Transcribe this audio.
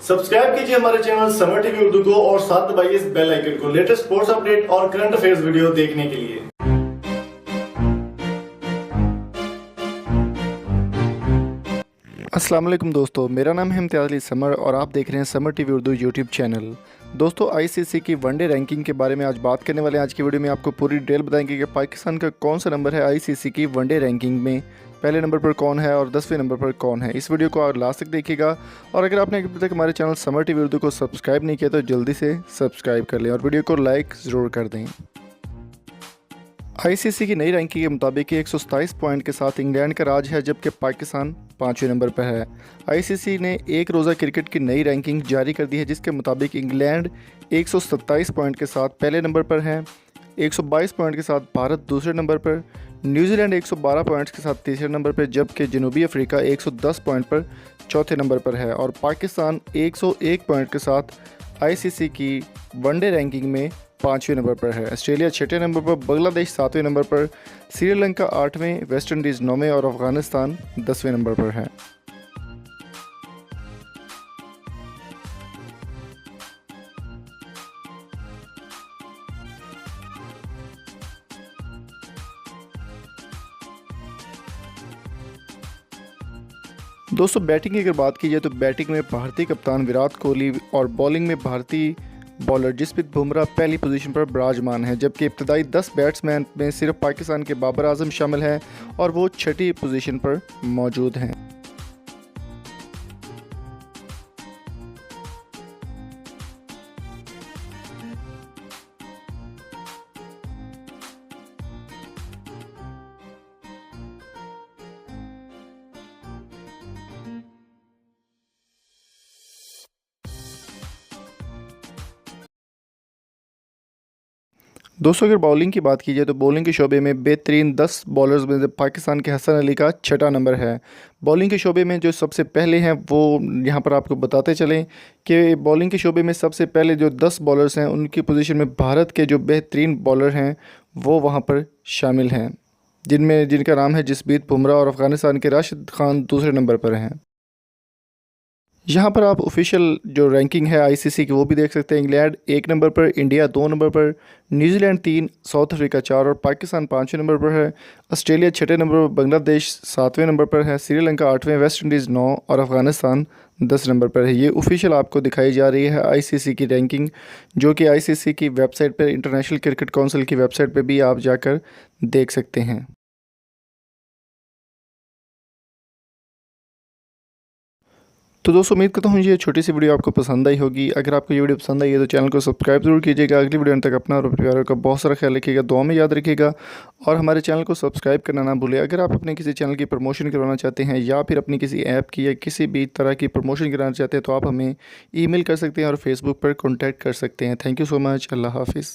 Subscribe कीजिए हमारे channel summer TV Urdu को और साथ दबाइए इस बेल आइकन को लेटेस्ट स्पोर्ट्स अपडेट और करंट अफेयर्स वीडियो देखने के लिए। अस्सलाम वालेकुम दोस्तों, मेरा नाम है इम्तियाज़ अली समर और आप देख रहे हैं summer TV Urdu YouTube channel. दोस्तों, आईसीसी की वनडे रैंकिंग के बारे में आज बात करने वाले हैं। आज की वीडियो में आपको पूरी डिटेल बताएंगे कि पाकिस्तान का कौन सा नंबर है आईसीसी की वनडे रैंकिंग में, पहले नंबर पर कौन है और 10वें नंबर पर कौन है। इस वीडियो को आप लास्ट तक देखिएगा और अगर आपने अभी तक हमारे चैनल समर टीवी उर्दू को सब्सक्राइब नहीं किया तो जल्दी से सब्सक्राइब कर लें और वीडियो को लाइक ज़रूर कर दें। आईसीसी की नई रैंकिंग के मुताबिक 127 पॉइंट के साथ इंग्लैंड का राज है, जबकि पाकिस्तान 5वें नंबर पर है। आईसीसी ने एक रोज़ा क्रिकेट की नई रैंकिंग जारी कर दी है, जिसके मुताबिक इंग्लैंड 127 पॉइंट के साथ पहले नंबर पर है, 122 पॉइंट के साथ भारत दूसरे नंबर पर, न्यूजीलैंड 112 पॉइंट्स के साथ तीसरे नंबर पर, जबकि जनूबी अफ्रीका 110 पॉइंट पर चौथे नंबर पर है और पाकिस्तान 101 पॉइंट के साथ आईसीसी की वनडे रैंकिंग में 5वें नंबर पर है। ऑस्ट्रेलिया 6ठे नंबर पर, बांग्लादेश 7वें नंबर पर, श्रीलंका 8वें, वेस्ट इंडीज़ 9वें और अफगानिस्तान 10वें नंबर पर है। दोस्तों, बैटिंग की अगर बात की जाए तो बैटिंग में भारतीय कप्तान विराट कोहली और बॉलिंग में भारतीय बॉलर जसप्रीत बुमराह पहली पोजीशन पर विराजमान है, जबकि इब्तदाई 10 बैट्समैन में सिर्फ पाकिस्तान के बाबर आजम शामिल हैं और वो 6ठी पोजीशन पर मौजूद हैं। दोस्तों, अगर बॉलिंग की बात की जाए तो बॉलिंग के शोबे में बेहतरीन 10 बॉलर्स में पाकिस्तान के हसन अली का 6ठा नंबर है। बॉलिंग के शोबे में जो सबसे पहले हैं वो यहाँ पर आपको बताते चलें कि बॉलिंग के शोबे में सबसे पहले जो 10 बॉलर्स हैं उनकी पोजीशन में भारत के जो बेहतरीन बॉलर हैं वो वहाँ पर शामिल हैं, जिनका नाम है जसप्रीत बुमराह और अफगानिस्तान के राशिद खान दूसरे नंबर पर हैं। यहाँ पर आप ऑफिशियल जो रैंकिंग है आईसीसी की वो भी देख सकते हैं। इंग्लैंड 1 नंबर पर, इंडिया 2 नंबर पर, न्यूजीलैंड 3, साउथ अफ्रीका 4 और पाकिस्तान 5वें नंबर पर है। ऑस्ट्रेलिया 6ठे नंबर पर, बांग्लादेश 7वें नंबर पर है, श्रीलंका 8वें, वेस्ट इंडीज़ 9 और अफगानिस्तान 10 नंबर पर है। ये ऑफिशियल आपको दिखाई जा रही है आईसीसी की रैंकिंग, जो कि आईसीसी की वेबसाइट पर, इंटरनेशनल क्रिकेट काउंसिल की वेबसाइट पर भी आप जाकर देख सकते हैं। तो दोस्तों, उम्मीद करता हूँ ये छोटी सी वीडियो आपको पसंद आई होगी। अगर आपको ये वीडियो पसंद आई है तो चैनल को सब्सक्राइब जरूर कीजिएगा। अगली वीडियो तक अपना और परिवार का बहुत सारा ख्याल रखिएगा, दुआ में याद रखिएगा और हमारे चैनल को सब्सक्राइब करना ना भूलें। अगर आप अपने किसी चैनल की प्रमोशन करवाना चाहते हैं या फिर अपनी किसी ऐप की या किसी भी तरह की प्रमोशन कराना चाहते हैं तो आप हमें ईमेल कर सकते हैं और फेसबुक पर कॉन्टैक्ट कर सकते हैं। Thank you so much. अल्लाह हाफिज़।